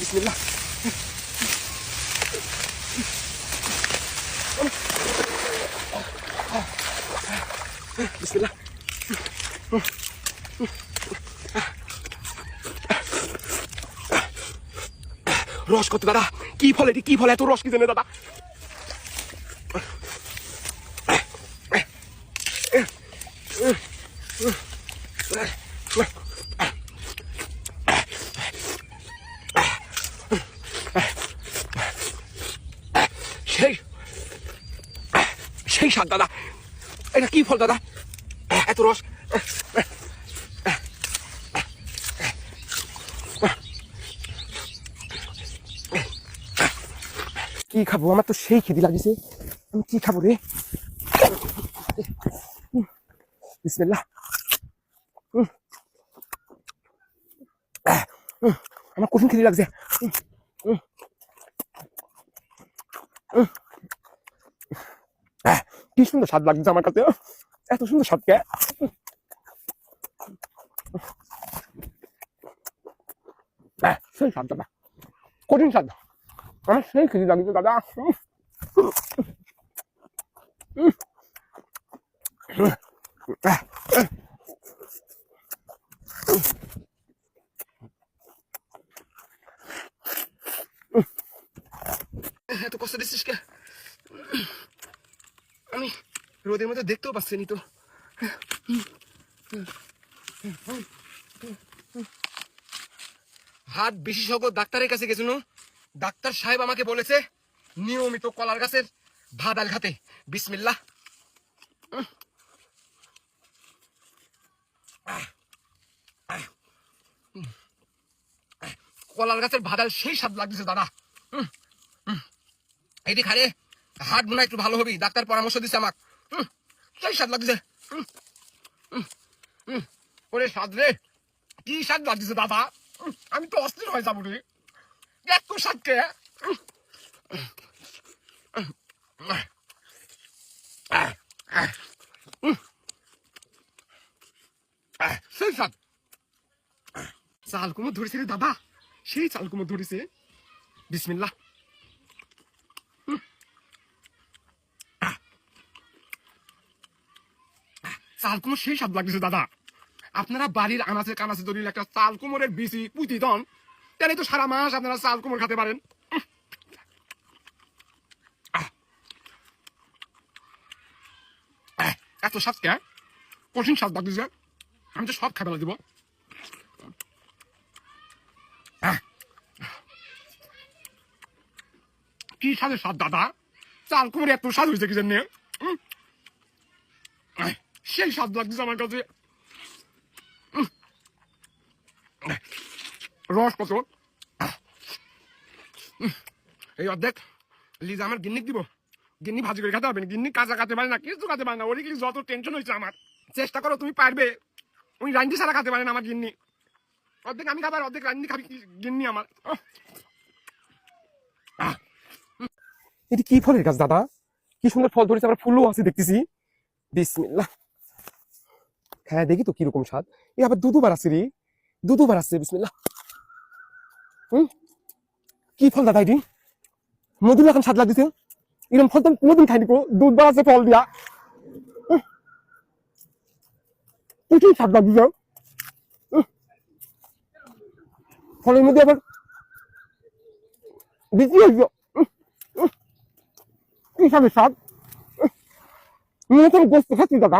বিসমিল্লাহ। বিসমিল্লাহ। রস কত দাদা? কি ফল এটি? কি ফল? এত রস কি জানে দাদা? সেই সেই স্বাদ দাদা। এটা কি ফল দাদা? এত রস। কি খাবো? আমার তো সেই খিদে লাগিছে। আমি কি খাবো রে? বিসমিল্লাহ। আমার কঠিন খিদে লাগছে। কি সুন্দর স্বাদ লাগছে আমার কাছে। এত সুন্দর স্বাদ কে? সেই স্বাদ দাদা, কঠিন স্বাদ। আমার সেই খিদে লাগছে দাদা। এত কষ্ট দিচ্ছিস কে? আমি রোদের মধ্যে দেখতেও পাচ্ছি নি তো। হাট বিশেষজ্ঞ ডাক্তারের কাছে গেছিল। ডাক্তার সাহেব আমাকে বলেছে নিয়মিত কলার গাছের ভাদাল খাতে। বিসমিল্লাহ। কলার গাছের ভাদাল সেই স্বাদ লাগতেছে দাদা। এটি খারে হাট মনে একটু ভালো হবি। ডাক্তার পরামর্শ দিচ্ছে আমাকে। সেই স্বাদ লাগতেছে। ওরে স্বাদ রে, কি স্বাদ লাগতেছে দাদা। আমি তো অস্থির হয়ে যাবো রে, এত স্বাদ কে? সেই স্বাদ। চাল কুমড়ো ধরেছে রে দাদা, সেই চাল কুমড়ো ধরেছে। বিসমিল্লাহ। চাল কুমড়ো সেই স্বাদ লাগতেছে দাদা। আপনারা বাড়ির আনাচে কানাচে যদি একটা চাল কুমড়ের বিচি পুঁতি দেন, তাহলে তো সারা মাস আপনারা চাল কুমড় খেতে পারেন। এত স্বাদ কে? কঠিন স্বাদ লাগতেছে। আমি তো সব খাবার দিব। কি স্বাদের স্বাদ দাদা? চাল কুমড়ে এত স্বাদ হয়েছে কি জন্য? সেই স্বাদ লাগতেছে আমার কাছে। রস কত? এই অর্ধেক লিজা আমার গিন্নিক দিব। গিন্নি ভাজি করে খেতে হবে না। গিন্নি কাঁচা খেতে পারে না, কিছু খেতে পারে না। ওর কি যত টেনশন হয়েছে আমার। চেষ্টা করো, তুমি পারবে। উনি রান্ডি ছাড়া খেতে পারে না আমার গিন্নি। অর্ধেক আমি খাবার, অর্ধেক রান্ডি খাবি গিন্নি আমার। এটি কি ফলের গাছ দাদা? কি সুন্দর ফল ধরেছে, আবার ফুলও আছে দেখতেছি। বিসমিল্লাহ। হ্যাঁ দেখি তো কিরকম স্বাদ। এ আবার দুবার আছে রে, দুবার আছে। বিসমিল্লাহ। কি ফল দাদা এটি? মধুর এখন স্বাদ লাগতেছে। এরকম ফল তো কোনোদিন খাইনি। দুধ বার আছে ফল দিয়া, প্রচুর স্বাদ লাগতেছে। ফলের মধ্যে আবার বিচি হয়েছে। কি স্বাদের স্বাদ। মনে হচ্ছে গোস্ত খাচ্ছি দাদা।